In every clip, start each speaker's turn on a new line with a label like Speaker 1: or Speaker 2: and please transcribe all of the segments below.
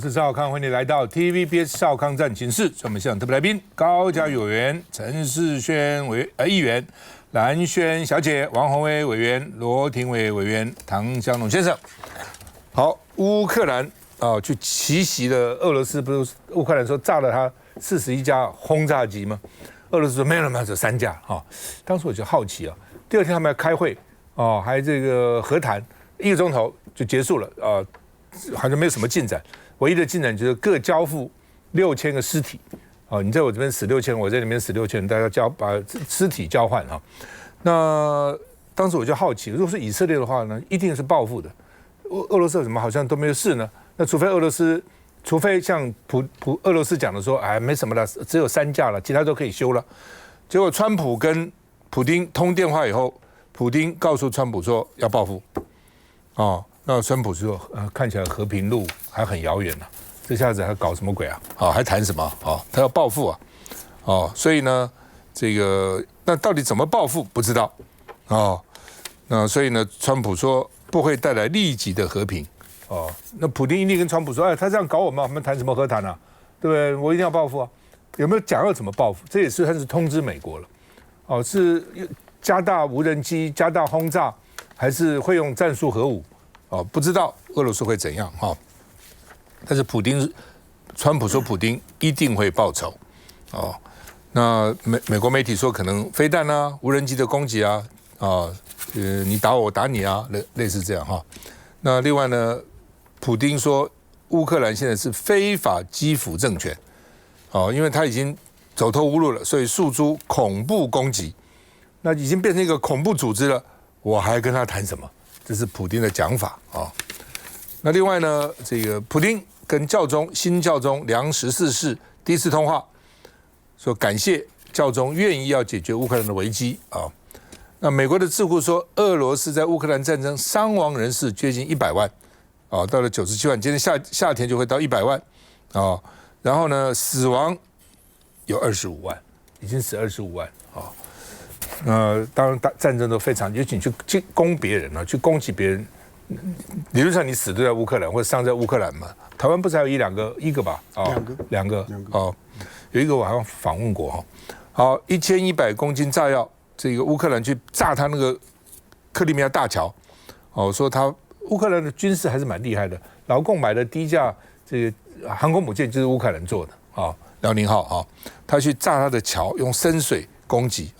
Speaker 1: 是赵少康，欢迎你来到 TVBS 少康战情室。我们现场特别来宾高嘉瑜委员、陈世轩议员、蓝轩小姐、王宏威委员、罗廷伟委员、唐湘龙先生。好，乌克兰去奇袭了俄罗斯，不是乌克兰说炸了他41架轰炸机吗？俄罗斯说没有，只有3架当时我就好奇第二天他们要开会还这个和谈1个钟头就结束了好像没有什么进展。唯一的进展就是各交付6000个尸体你在我这边死6000，我在那边死6000，大家把尸体交换那当时我就好奇，如果是以色列的话呢，一定是报复的。俄罗斯怎么好像都没有事呢？那除非像俄罗斯讲的说，没什么了，只有3架了，其他都可以修了。结果川普跟普丁通电话以后，普丁告诉川普说要报复那川普说看起来和平路还很遥远这下子还搞什么鬼还谈什么他要报复所以呢这个那到底怎么报复不知道那所以呢川普说不会带来立即的和平那普丁一定跟川普说他这样搞我们谈什么和谈对不对？我一定要报复有没有讲要怎么报复？这也是算是通知美国了是加大无人机加大轰炸，还是会用战术核武不知道俄罗斯会怎样但是川普说普丁一定会报仇那美国媒体说可能飞弹无人机的攻击你打我打你类似这样那另外呢，普丁说乌克兰现在是非法基辅政权因为他已经走投无路了，所以诉诸恐怖攻击，那已经变成一个恐怖组织了，我还跟他谈什么？这是普丁的讲法那另外呢，这个普丁跟新教宗梁14世第一次通话，说感谢教宗愿意要解决乌克兰的危机那美国的智库说，俄罗斯在乌克兰战争伤亡人士接近100万到了97万，今天夏天就会到100万然后呢，死亡有25万，已经死25万当然战争都非常，尤其你去攻别人去攻击别人，理论上你死都在乌克兰或者伤在乌克兰嘛。台湾不是还有一个吧两个有一个我好像访问过好，1100公斤炸药，这个乌克兰去炸他那个克里米亚大桥说乌克兰的军事还是蛮厉害的，劳共买的第一架这个航空母舰就是乌克兰做的辽宁号他去炸他的桥，用深水攻击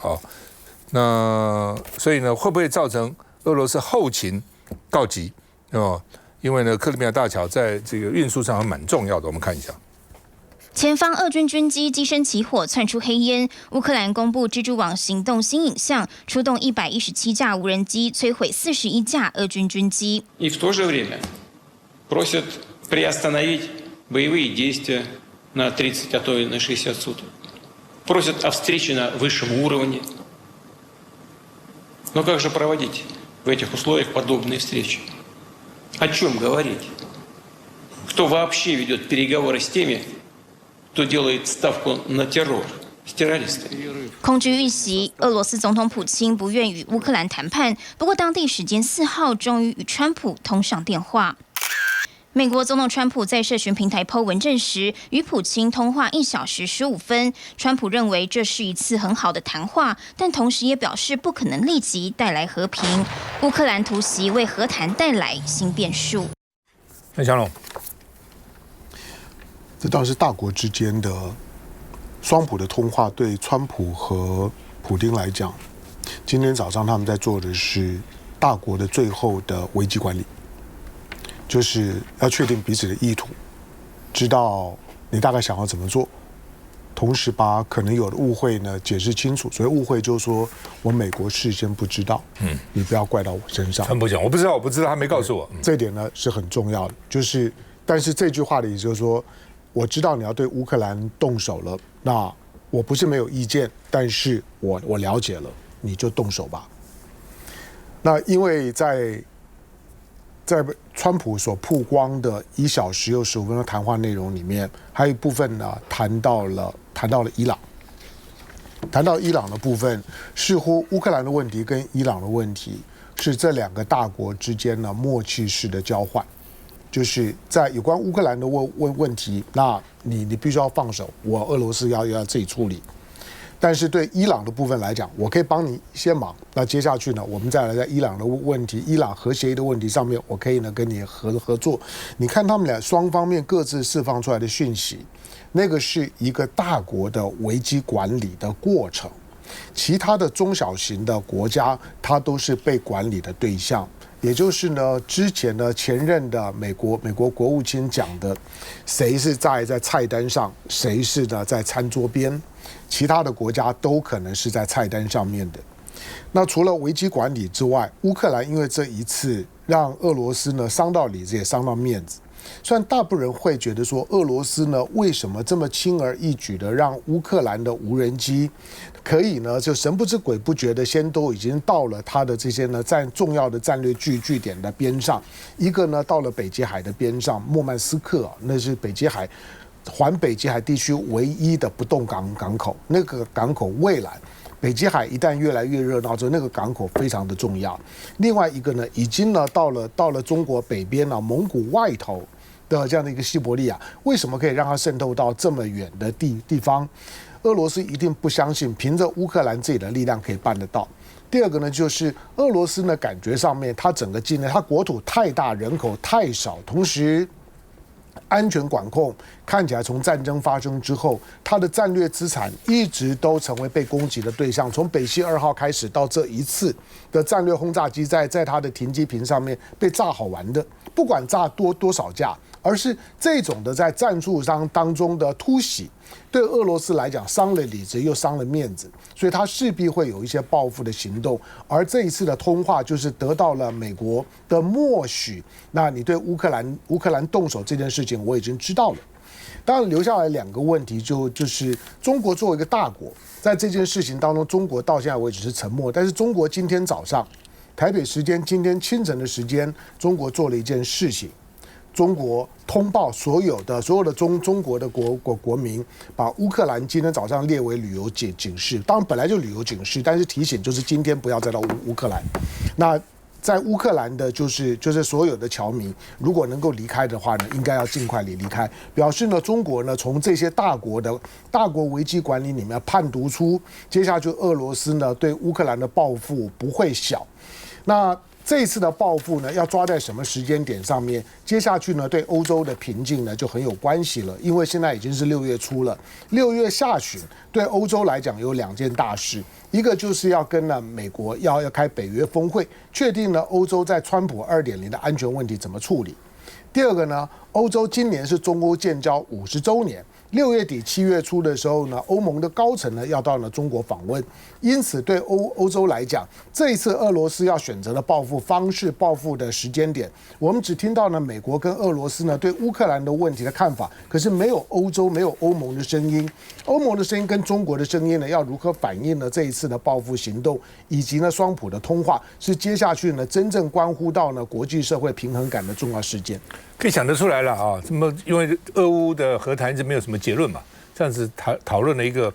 Speaker 1: 那所以呢，会不会造成俄罗斯后勤告急因为呢，克里米亚大桥在这个运输上还蛮重要的，我们看一下。
Speaker 2: 前方俄军军机机身起火，窜出黑烟。乌克兰公布蜘蛛网行动新影像，出动117架无人机，摧毁41架俄军军机。
Speaker 3: И в то же время просят приостановить боевые действия на 30, а то и на 60 суток. Просят о встрече на высшем уровне. Но как же проводить в этих условиях подобные встречи? О чем говорить? Кто вообще ведет переговоры с теми, кто делает ставку на террор?
Speaker 2: 空军遇袭，俄罗斯总统普京不愿与乌克兰谈判，不过当地时间4号终于与川普通上电话。美国总统川普在社群平台 po 文证实，与普京通话1小时15分。川普认为这是一次很好的谈话，但同时也表示不可能立即带来和平。乌克兰突袭为和谈带来新变数。
Speaker 1: 那翔龙，
Speaker 4: 这当然是大国之间的双普的通话，对川普和普丁来讲，今天早上他们在做的是大国的最后的危机管理。就是要确定彼此的意图，知道你大概想要怎么做，同时把可能有的误会呢解释清楚。所以误会就是说我美国事先不知道，你不要怪到我身上。
Speaker 1: 他不讲，我不知道，他没告诉我。
Speaker 4: 这一点呢是很重要的，就是但是这句话的意思就是说，我知道你要对乌克兰动手了，那我不是没有意见，但是我了解了，你就动手吧。那因为在川普所曝光的1小时又15分钟谈话内容里面，还有一部分呢谈到了伊朗。谈到伊朗的部分，似乎乌克兰的问题跟伊朗的问题是这2个大国之间呢默契式的交换，就是在有关乌克兰的问题，那你必须要放手，我俄罗斯要自己处理。但是对伊朗的部分来讲，我可以帮你一些忙。那接下去呢，我们再来在伊朗的问题、伊朗核协议的问题上面，我可以呢跟你合作。你看他们俩双方面各自释放出来的讯息，那个是一个大国的危机管理的过程。其他的中小型的国家，它都是被管理的对象。也就是呢，之前呢前任的美国国务卿讲的，谁是在菜单上，谁是呢在餐桌边，其他的国家都可能是在菜单上面的。那除了危机管理之外，乌克兰因为这一次让俄罗斯呢伤到里子也伤到面子。虽然大部分人会觉得说，俄罗斯呢为什么这么轻而易举的让乌克兰的无人机可以呢就神不知鬼不觉的先都已经到了它的这些呢重要的战略据点的边上，一个呢到了北极海的边上，莫曼斯克那是北极海环北极海地区唯一的不动港口，那个港口未来。北极海一旦越来越热闹之后，那个港口非常的重要。另外一个呢，已经呢到了中国北边了，蒙古外头的这样的一个西伯利亚，为什么可以让它渗透到这么远的地方？俄罗斯一定不相信凭着乌克兰自己的力量可以办得到。第二个呢，就是俄罗斯呢感觉上面，它整个境内它国土太大，人口太少，同时安全管控看起来从战争发生之后，它的战略资产一直都成为被攻击的对象。从北溪2号开始到这一次的战略轰炸机在它的停机坪上面被炸好玩的，不管炸多少架，而是这种的在战术上当中的突袭，对俄罗斯来讲伤了里子又伤了面子，所以他势必会有一些报复的行动。而这一次的通话就是得到了美国的默许，那你对乌克兰动手这件事情我已经知道了。当然留下来两个问题，就是中国作为一个大国，在这件事情当中，中国到现在为止是沉默。但是中国今天早上，台北时间今天清晨的时间，中国做了一件事情，中国通报所有的中国的国民，把乌克兰今天早上列为旅游警示。当然本来就旅游警示，但是提醒就是今天不要再到乌克兰。那在乌克兰的就是所有的侨民，如果能够离开的话呢，应该要尽快离开。表示呢，中国呢从这些大国危机管理里面判读出，接下去俄罗斯呢对乌克兰的报复不会小。那这一次的报复呢，要抓在什么时间点上面？接下去呢，对欧洲的平静呢就很有关系了，因为现在已经是6月初了，6月下旬对欧洲来讲有两件大事，一个就是要跟呢美国要开北约峰会，确定了欧洲在川普2.0的安全问题怎么处理。第二个呢，欧洲今年是中欧建交50周年。6月底7月初的时候呢，欧盟的高层呢要到了中国访问，因此对欧洲来讲，这一次俄罗斯要选择的报复方式、报复的时间点，我们只听到呢美国跟俄罗斯呢对乌克兰的问题的看法，可是没有欧洲、没有欧盟的声音。欧盟的声音跟中国的声音呢，要如何反映呢这一次的报复行动，以及呢双普的通话，是接下去呢真正关乎到呢国际社会平衡感的重要事件。
Speaker 1: 可以想得出来了啊，因为俄乌的和谈一直没有什么结论嘛，这样子讨论了一个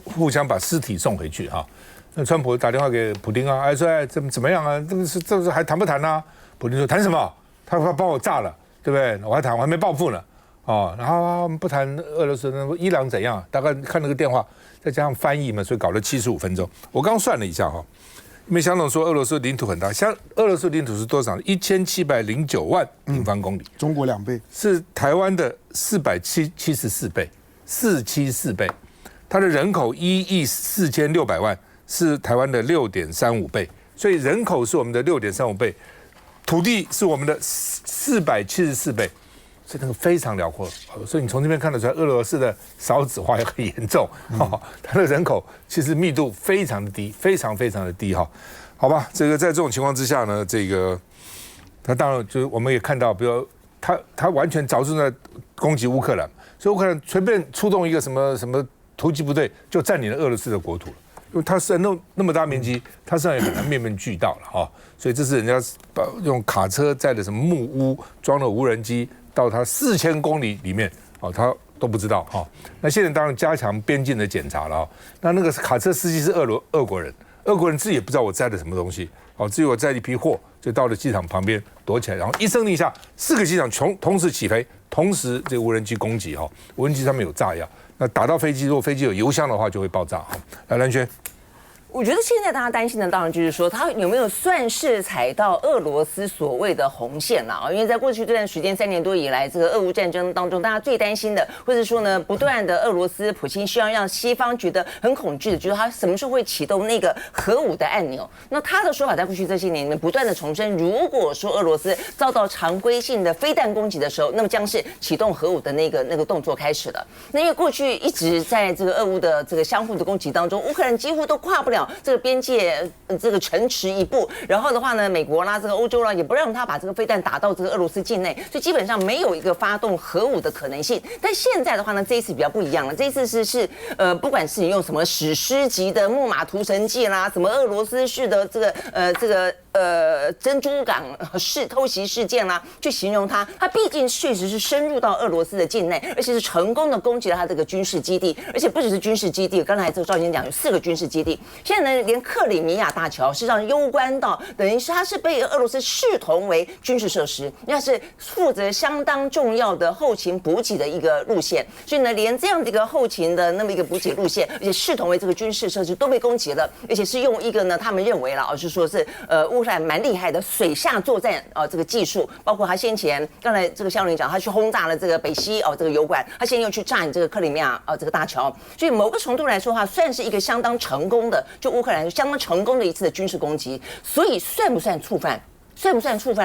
Speaker 1: 互相把尸体送回去啊。那川普打电话给普丁啊，说怎么样啊？这是还谈不谈啊？普丁说谈什么？他把我炸了，对不对？我还没报复呢。哦，然后不谈俄罗斯，伊朗怎样？大概看那个电话，再加上翻译嘛，所以搞了75分钟。我刚算了一下哈。因为香总说俄罗斯领土很大，俄罗斯领土是多少？1709万平方公里，
Speaker 4: 中国2倍，
Speaker 1: 是台湾的474倍，474倍。它的人口1亿4600万，是台湾的6.35倍，所以人口是我们的6.35倍，土地是我们的474倍。所以那个非常辽阔，所以你从这边看得出来，俄罗斯的少子化也很严重，它的人口其实密度非常的低，非常非常的低哈，好吧，这个在这种情况之下呢，这个他当然就是我们也看到，比如他完全着重在攻击乌克兰，所以乌克兰随便出动一个什么突击部队就占领了俄罗斯的国土了，因为它是那么大面积，它实际上也很难面面俱到了哈，所以这是人家用卡车载的什么木屋装了无人机。到它4000公里里面，他都不知道哈。那现在当然加强边境的检查了。那个卡车司机是俄国人，俄国人自己也不知道我载的什么东西，哦，只有载一批货就到了机场旁边躲起来，然后一声令下，4个机场同时起飞，同时这个无人机攻击哈，无人机上面有炸药，那打到飞机，如果飞机有油箱的话就会爆炸哈。来，蓝轩。
Speaker 5: 我觉得现在大家担心的当然就是说，他有没有算是踩到俄罗斯所谓的红线了啊？因为在过去这段时间3年多以来，这个俄乌战争当中，大家最担心的，或者说呢，不断的俄罗斯普京希望让西方觉得很恐惧的，就是他什么时候会启动那个核武的按钮。那他的说法在过去这些年里面不断的重申，如果说俄罗斯遭到常规性的飞弹攻击的时候，那么将是启动核武的那个动作开始了。那因为过去一直在这个俄乌的这个相互的攻击当中，乌克兰几乎都跨不了这个边界这个城池一步，然后的话呢，美国啦，这个欧洲啦，也不让他把这个飞弹打到这个俄罗斯境内，所以基本上没有一个发动核武的可能性。但现在的话呢，这一次比较不一样了，这一次是不管是你用什么史诗级的木马屠城记啦，什么俄罗斯式的这个珍珠港偷袭事件啦，去形容它毕竟确实是深入到俄罗斯的境内，而且是成功的攻击了它这个军事基地，而且不只是军事基地，刚才这个赵先生讲有4个军事基地，现在呢连克里米亚大桥实际上攸关到，等于是它是被俄罗斯视同为军事设施，那是负责相当重要的后勤补给的一个路线，所以呢连这样的一个后勤的那么一个补给路线，而且视同为这个军事设施都被攻击了，而且是用一个呢他们认为了是说是乌克兰蛮厉害的水下作战这个技术，包括他先前刚才这个肖林讲，他去轰炸了这个北溪这个油管，他现在又去炸你这个克里米亚这个大桥，所以某个程度来说的话，算是一个相当成功的，就乌克兰相当成功的一次的军事攻击，所以算不算触犯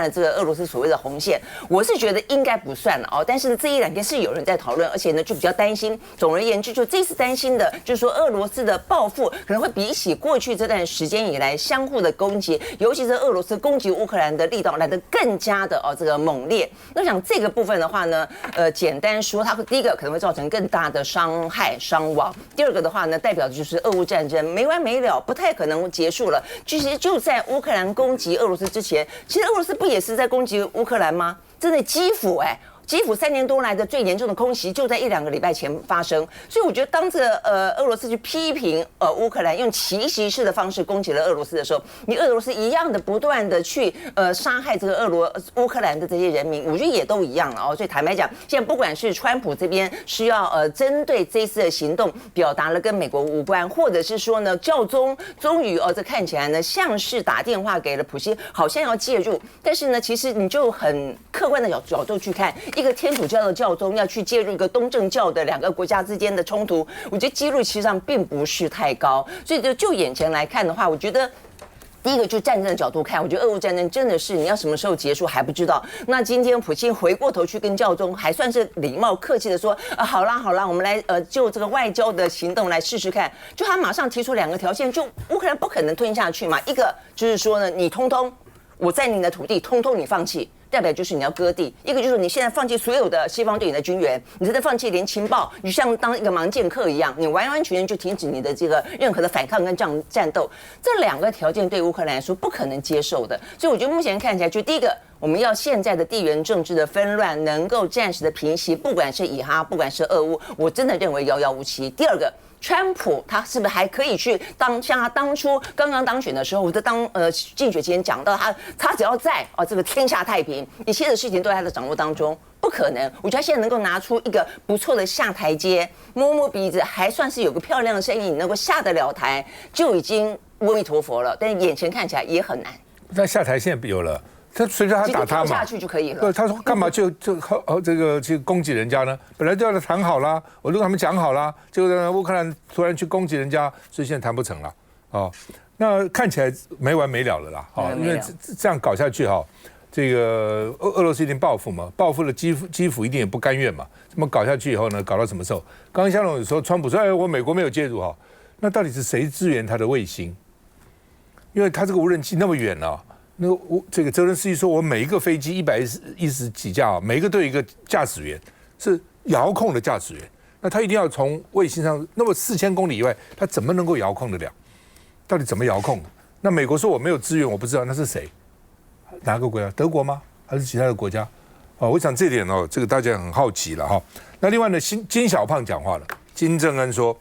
Speaker 5: 了这个俄罗斯所谓的红线？我是觉得应该不算了但是呢，这1、2天是有人在讨论，而且呢就比较担心。总而言之，就这次担心的就是说，俄罗斯的报复可能会比起过去这段时间以来相互的攻击，尤其是俄罗斯攻击乌克兰的力道来得更加的这个猛烈。那想这个部分的话呢，简单说，它第一个可能会造成更大的伤害伤亡，第二个的话呢，代表的就是俄乌战争没完没了，不太可能结束了。其实就在乌克兰攻击俄罗斯之前，其实俄罗斯不也是在攻击乌克兰吗？真的基辅基辅3年多来的最严重的空袭就在1、2个礼拜前发生，所以我觉得当这个俄罗斯去批评乌克兰用奇袭式的方式攻击了俄罗斯的时候，你俄罗斯一样的不断的去杀害这个乌克兰的这些人民，我觉得也都一样了所以坦白讲，现在不管是川普这边需要针对这次的行动表达了跟美国无关，或者是说呢教宗终于这看起来呢像是打电话给了普希，好像要介入，但是呢其实你就很客观的角度去看。一个天主教的教宗要去介入一个东正教的2个国家之间的冲突，我觉得几率其实上并不是太高。所以就眼前来看的话，我觉得第一个就战争的角度看，我觉得俄乌战争真的是你要什么时候结束还不知道。那今天普京回过头去跟教宗还算是礼貌客气的说好啦，我们来就这个外交的行动来试试看。就他马上提出2个条件，就乌克兰不可能吞下去嘛。一个就是说呢，你通通我在你的土地通通你放弃。代表就是你要割地，一个就是你现在放弃所有的西方对你的军援，你真的放弃连情报，你像当一个盲剑客一样，你完完全全就停止你的这个任何的反抗跟战斗。这2个条件对乌克兰来说不可能接受的，所以我觉得目前看起来，就第一个，我们要现在的地缘政治的纷乱能够暂时的平息，不管是以哈，不管是俄乌，我真的认为遥遥无期。第二个。川普他是不是还可以去像他当初刚刚当选的时候，我在竞选期间讲到他只要在这个天下太平，一切的事情都在他的掌握当中，不可能。我觉得他现在能够拿出一个不错的下台阶，摸摸鼻子，还算是有个漂亮的声音，能够下得了台，就已经阿弥陀佛了。但眼前看起来也很难。
Speaker 1: 但下台现在有了。他随着他打他嘛，
Speaker 5: 下去就可以了。
Speaker 1: 他说干嘛就这个去攻击人家呢？本来就要谈好啦，我都跟他们讲好啦，结果乌克兰突然去攻击人家，所以现在谈不成了那看起来没完没了了啦因为这样搞下去这个俄罗斯一定报复嘛，报复了基辅一定也不甘愿嘛。这么搞下去以后呢，搞到什么时候？刚刚香龙有说川普说我美国没有介入那到底是谁支援他的卫星？因为他这个无人机那么远这个泽连斯基说，我每一个飞机110几架每一个都有一个驾驶员，是遥控的驾驶员。那他一定要从卫星上那么4000公里以外，他怎么能够遥控得了？到底怎么遥控？那美国说我没有支援，我不知道那是谁？哪个国家？德国吗？还是其他的国家？我想这点这个大家很好奇了那另外呢，金小胖讲话了，金正恩说，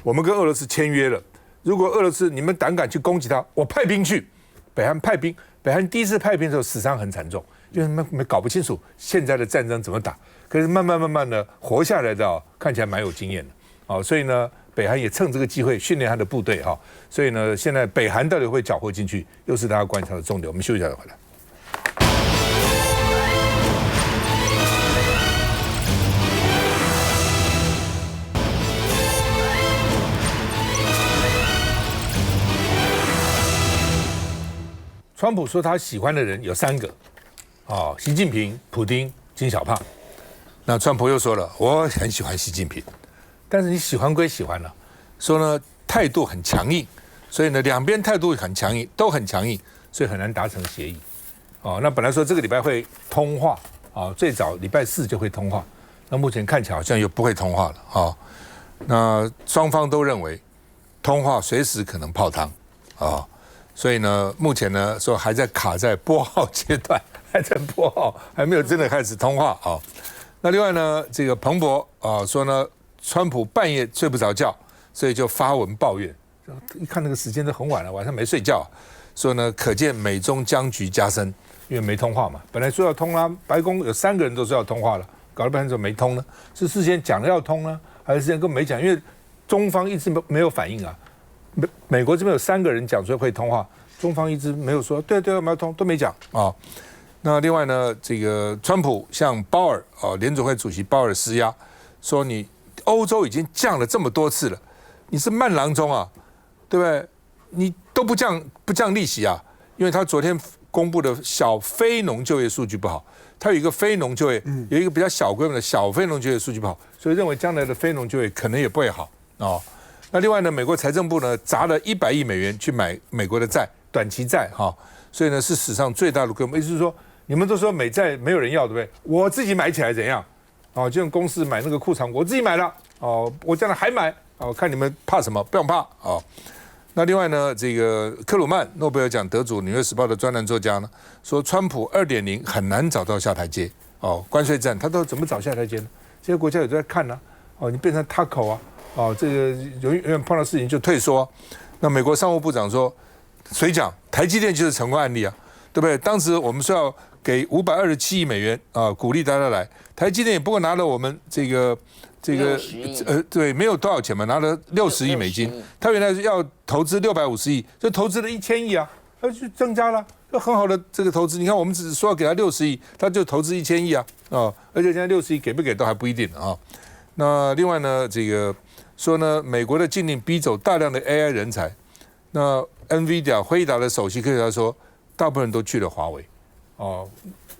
Speaker 1: 我们跟俄罗斯签约了，如果俄罗斯你们胆敢去攻击他，我派兵去。北韩派兵，北韩第一次派兵的时候死伤很惨重，因为他们搞不清楚现在的战争怎么打。可是慢慢的活下来的看起来蛮有经验的哦，所以呢，北韩也趁这个机会训练他的部队哈。所以呢，现在北韩到底会缴获进去，又是大家观察的重点。我们休息一下再回来。川普说他喜欢的人有3个，哦，习近平、普丁、金小胖。那川普又说了，我很喜欢习近平，但是你喜欢归喜欢了，说呢态度很强硬，所以呢两边态度很强硬，都很强硬，所以很难达成协议。哦，那本来说这个礼拜会通话，啊，最早礼拜4就会通话，那目前看起来好像又不会通话了，啊，那双方都认为通话随时可能泡汤，啊。所以呢，目前呢说还在卡在拨号阶段，还在拨号，还没有真的开始通话啊。那另外呢，这个彭博啊说呢，川普半夜睡不着觉，所以就发文抱怨。一看那个时间都很晚了，晚上没睡觉，说呢可见美中僵局加深，因为没通话嘛。本来说要通啦，白宫有3个人都说要通话了，搞了半天怎么没通呢？是事先讲了要通呢，还是事先根本没讲？因为中方一直没有反应啊。美国这边有3个人讲说会通话，中方一直没有说对，我们要通，都没讲啊。那另外呢，这个川普向鲍尔联准会主席鲍尔施压，说你欧洲已经降了这么多次了，你是慢郎中啊，对不对？你都不降利息啊？因为他昨天公布的小非农就业数据不好，他有一个非农就业，有一个比较小规模的小非农就业数据不好，所以认为将来的非农就业可能也不会好啊。那另外呢，美国财政部呢砸了100亿美元去买美国的债，短期债哈，所以呢是史上最大的规模。意思是说，你们都说美债没有人要，对不对？我自己买起来怎样？哦，就像公司买那个库藏，我自己买了哦，我将来还买哦，看你们怕什么？不用怕哦。那另外呢，这个克鲁曼诺贝尔奖得主《纽约时报》的专栏作家呢，说川普2.0很难找到下台阶哦，关税战他都怎么找下台阶呢？这些国家有在看呢、哦，你变成 taco 啊。哦，这个永远碰到事情就退缩。那美国商务部长说，谁讲台积电就是成功案例啊，对不对？当时我们说要给527亿美元啊，鼓励大家来，台积电也不过拿了我们这个对，没有多少钱嘛，拿了60亿美金，他原来要投资650亿，就投资了1000亿啊，他就增加了，就很好的这个投资。你看，我们只说要给他60亿，他就投资1000亿啊，哦，而且现在60亿给不给都还不一定啊。那另外呢，这个。说呢，美国的禁令逼走大量的 AI 人才。那 NVIDIA 辉达的首席科学家说，大部分人都去了华为。哦，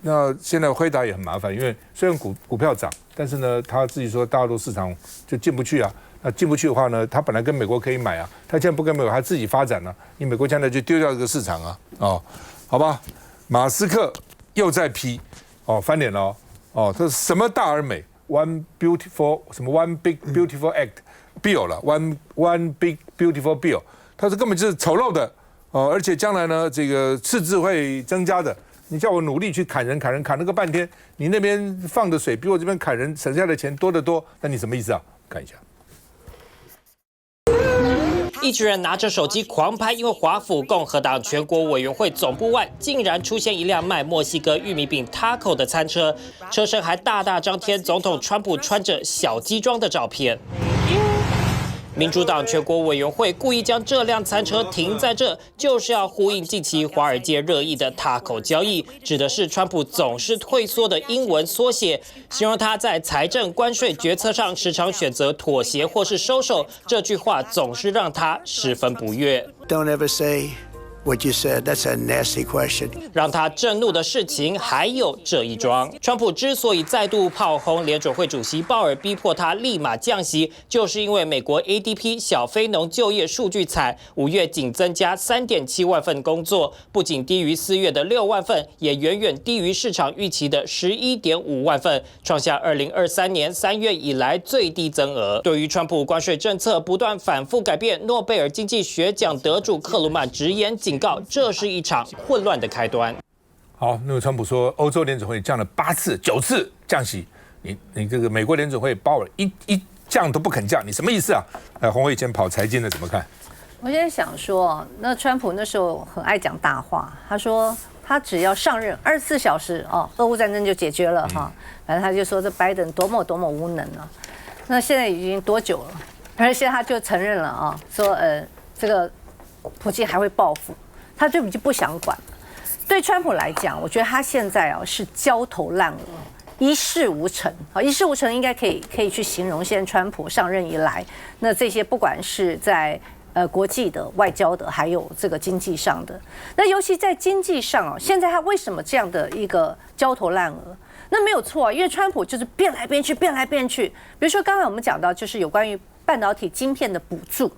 Speaker 1: 那现在辉达也很麻烦，因为虽然股票涨，但是呢，他自己说大陆市场就进不去啊。那进不去的话呢，他本来跟美国可以买啊，他现在不跟美国，他自己发展了、啊，你美国将来就丢掉这个市场啊。哦，好吧，马斯克又在批，哦，翻脸了哦。哦，这是什么大而美 ？One beautiful 什么 One big beautiful act。bill 了 one big beautiful bill， 它是根本就是丑陋的哦，而且将来呢，这个赤字会增加的。你叫我努力去砍人砍了个半天，你那边放的水比我这边砍人省下的钱多得多，那你什么意思啊？看一下。
Speaker 6: 一群人拿着手机狂拍，因为华府共和党全国委员会总部外竟然出现一辆卖墨西哥玉米饼 taco 的餐车，车身还大大张贴总统川普穿着小鸡装的照片。民主党全国委员会故意将这辆餐车停在这，就是要呼应近期华尔街热议的 taco 交易，指的是川普总是退缩的英文缩写，形容他在财政关税决策上时常选择妥协或是收手。这句话总是让他十分不悦。
Speaker 7: Don't ever say what you said. That's a nasty question.
Speaker 6: 让他震怒的事情还有这一桩。川普之所以再度炮轰联准会主席鲍尔，逼迫他立马降息，就是因为美国 ADP 小非农就业数据惨，5月仅增加3.7万份工作，不仅低于4月的6万份，也远远低于市场预期的11.5万份，创下2023年3月以来最低增额。对于川普关税政策不断反复改变，诺贝尔经济学奖得主克鲁曼直言警告，这是一场混乱的开端。
Speaker 1: 好，那个川普说，欧洲联准会降了9次降息，你这个美国联准会鲍尔一降都不肯降，你什么意思啊？洪慧以前跑财经的怎么看？
Speaker 8: 我现在想说，那川普那时候很爱讲大话，他说他只要上任24小时俄乌战争就解决了哈。反正他就说这拜登多么多么无能啊。那现在已经多久了？而且他就承认了说这个普京还会报复，他就已经不想管了。对川普来讲，我觉得他现在是焦头烂额。一事无成一事无成应该可以去形容现在川普上任以来，那这些不管是在国际的、外交的，还有这个经济上的，那尤其在经济上现在他为什么这样的一个焦头烂额？那没有错因为川普就是变来变去，变来变去。比如说刚才我们讲到，就是有关于半导体晶片的补助。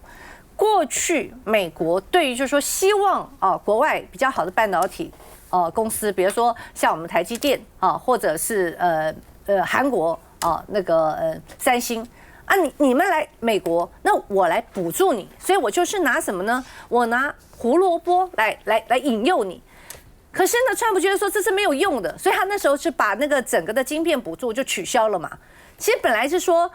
Speaker 8: 过去美国对于就是说希望国外比较好的半导体公司，比如说像我们台积电或者是韩国那个三星你们来美国，那我来补助你，所以我就是拿什么呢？我拿胡萝卜来引诱你。可是呢，川普觉得说这是没有用的，所以他那时候是把那个整个的晶片补助就取消了嘛。其实本来是说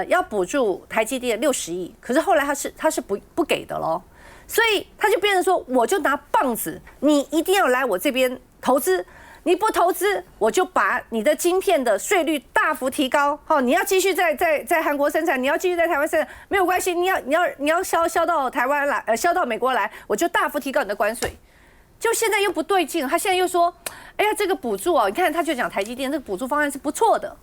Speaker 8: 要补助台积电60亿，可是后来他是不给的咯。所以他就变成说，我就拿棒子，你一定要来我这边投资，你不投资，我就把你的晶片的税率大幅提高。你要继续在韩国生产，你要继续在台湾生产，没有关系，你要销到台湾来，销到美国来，我就大幅提高你的关税。就现在又不对劲，他现在又说，哎呀，这个补助你看他就讲台积电这个补助方案是不错的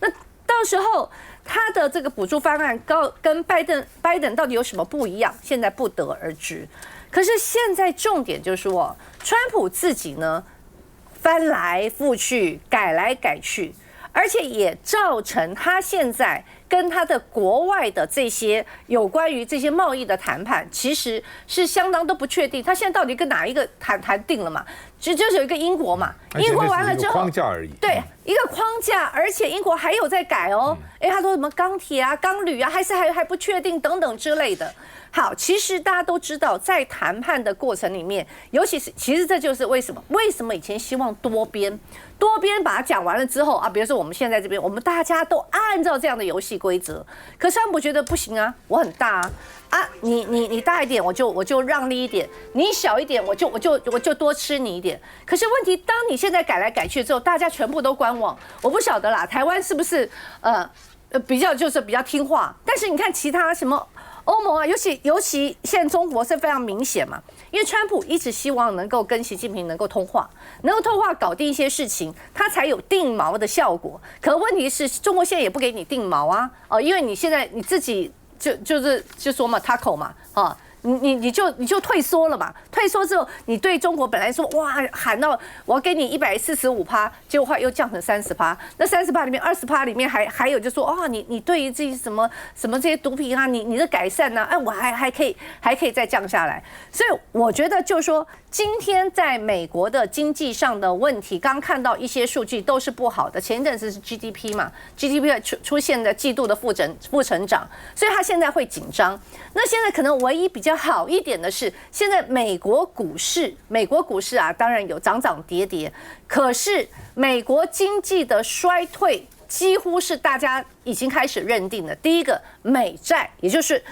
Speaker 8: 那到时候他的这个补助方案跟拜登到底有什么不一样？现在不得而知。可是现在重点就是说，川普自己呢翻来覆去，改来改去，而且也造成他现在跟他的国外的这些有关于这些贸易的谈判，其实是相当都不确定。他现在到底跟哪一个谈定了嘛？就是有一个英国嘛，英国完了之后，
Speaker 1: 框架而已。
Speaker 8: 对，一个框架，而且英国还有在改他说什么钢铁啊、钢铝啊，还不确定等等之类的。好，其实大家都知道，在谈判的过程里面，尤其是其实这就是为什么以前希望多边把它讲完了之后比如说我们现在这边，我们大家都按照这样的游戏规则，可是川普觉得不行我很大你大一点我就让利一点，你小一点我就多吃你一点。可是问题，当你现在改来改去之后，大家全部都观望，我不晓得啦，台湾是不是比较听话？但是你看其他什么欧盟尤其现在中国是非常明显嘛，因为川普一直希望能够跟习近平能够通话搞定一些事情，他才有定锚的效果。可问题是，中国现在也不给你定锚因为你现在你自己就说嘛 ，Taco 嘛你就退缩了嘛？退缩之后，你对中国本来说哇喊到我要给你145%，结果又降成30%。那30%里面20%里面还有就说你对于这些什么这些毒品你的改善我还可以再降下来。所以我觉得就是说，今天在美国的经济上的问题，刚看到一些数据都是不好的。前一阵子是 GDP 嘛 ，GDP 出现了季度的负成长，所以他现在会紧张。那现在可能唯一比较好一点的是，现在美国股市当然有涨跌跌，可是美国经济的衰退几乎是大家已经开始认定的。第一个，美债，也就是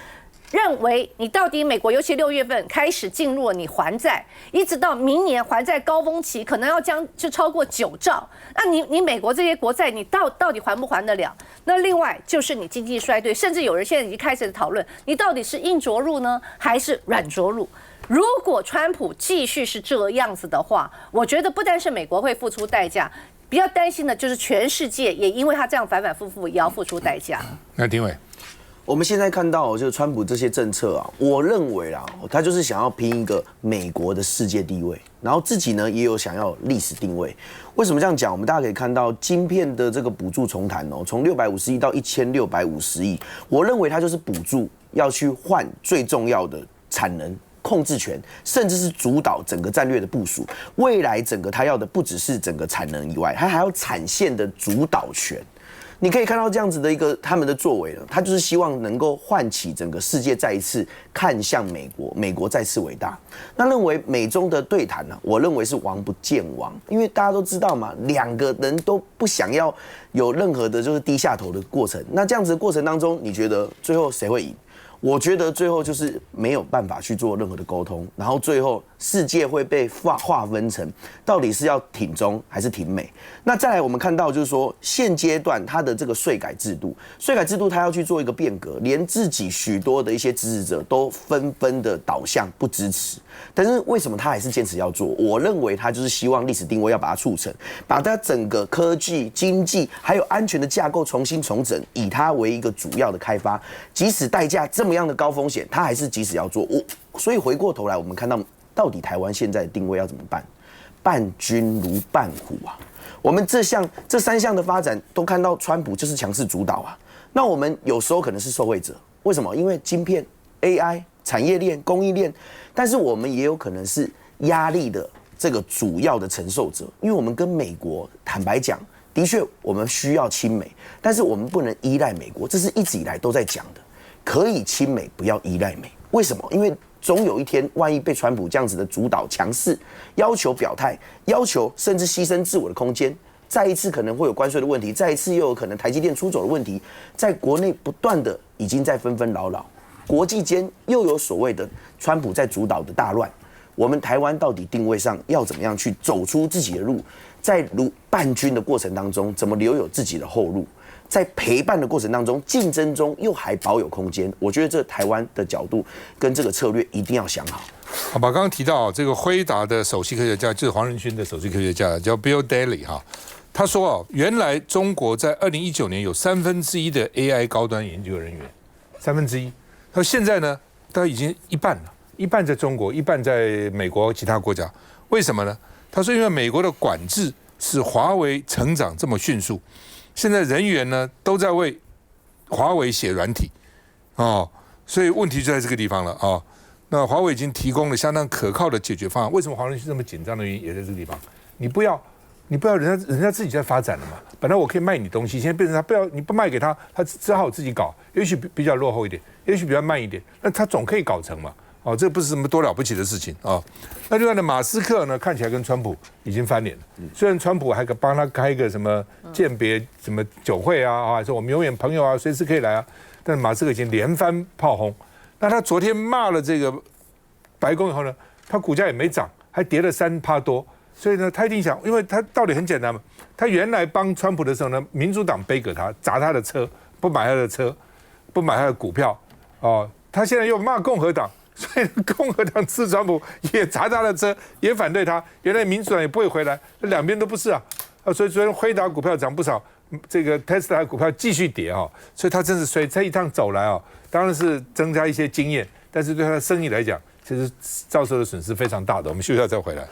Speaker 8: 认为你到底美国，尤其6月份开始进入了你还债，一直到明年还债高峰期，可能就超过9兆。那你美国这些国债，你到底还不还得了？那另外就是你经济衰退，甚至有人现在已经开始讨论，你到底是硬着陆呢，还是软着陆？如果川普继续是这样子的话，我觉得不单是美国会付出代价，比较担心的就是全世界也因为他这样反反复复也要付出代价。
Speaker 1: 那廷伟。
Speaker 9: 我们现在看到就是川普这些政策我认为他就是想要拼一个美国的世界地位，然后自己呢也有想要历史定位。为什么这样讲？我们大家可以看到晶片的这个补助重谈从650亿到1650亿，我认为它就是补助要去换最重要的产能控制权，甚至是主导整个战略的部署。未来整个他要的不只是整个产能以外，他还要产线的主导权。你可以看到这样子的一个他们的作为他就是希望能够唤起整个世界再一次看向美国，美国再次伟大。那认为美中的对谈我认为是王不见王，因为大家都知道嘛，两个人都不想要有任何的就是低下头的过程。那这样子的过程当中，你觉得最后谁会赢？我觉得最后就是没有办法去做任何的沟通，然后最后世界会被划分成到底是要挺中还是挺美。那再来我们看到就是说现阶段它的这个税改制度它要去做一个变革，连自己许多的一些支持者都纷纷的导向不支持。但是为什么他还是坚持要做？我认为他就是希望历史定位要把它促成，把它整个科技、经济还有安全的架构重新重整，以它为一个主要的开发，即使代价这么样的高风险，他还是即使要做。所以回过头来，我们看到底台湾现在的定位要怎么办？伴君如伴虎啊！我们这3项的发展都看到川普就是强势主导啊。那我们有时候可能是受惠者，为什么？因为晶片、AI、产业链、供应链，但是我们也有可能是压力的这个主要的承受者，因为我们跟美国坦白讲，的确我们需要亲美，但是我们不能依赖美国，这是一直以来都在讲的。可以亲美，不要依赖美。为什么？因为总有一天，万一被川普这样子的主导强势，要求表态，要求甚至牺牲自我的空间，再一次可能会有关税的问题，再一次又有可能台积电出走的问题，在国内不断的已经在纷纷扰扰，国际间又有所谓的川普在主导的大乱。我们台湾到底定位上要怎么样去走出自己的路，在如伴君的过程当中，怎么留有自己的后路？在陪伴的过程当中，竞争中又还保有空间，我觉得这台湾的角度跟这个策略一定要想好。
Speaker 1: 好吧，刚刚提到这个辉达的首席科学家就是黄仁勋的首席科学家，叫 Bill Daley 哈，他说原来中国在2019年有1/3的 AI 高端研究人员，1/3，他说现在呢，大概已经一半了，一半在中国，一半在美国其他国家，为什么呢？他说因为美国的管制使华为成长这么迅速。现在人员呢都在为华为写软体，所以问题就在这个地方了啊。那华为已经提供了相当可靠的解决方案。为什么黄仁勋这么紧张的原因也在这个地方？你不要人家自己在发展了嘛。本来我可以卖你东西，现在变成你不卖给他，他只好自己搞。也许比较落后一点，也许比较慢一点，那他总可以搞成嘛。这不是什么多了不起的事情啊。那另外呢，马斯克呢看起来跟川普已经翻脸了。虽然川普还帮他开一个什么鉴别什么酒会啊，说我们永远朋友啊，随时可以来啊。但马斯克已经连番炮轰。那他昨天骂了这个白宫以后呢，他股价也没涨，还跌了3%多。所以呢，他一定想，因为他道理很简单嘛。他原来帮川普的时候呢，民主党背给他，砸他的车，不买他的车，不买他的股票。他现在又骂共和党。所以共和党支持川普，也砸他的车，也反对他。原来民主党也不会回来，两边都不是啊。所以昨天辉达股票涨不少，这个 Tesla 股票继续跌啊。所以他真是衰，这一趟走来啊，当然是增加一些经验，但是对他的生意来讲，其实遭受的损失非常大的。我们休息一下再回来。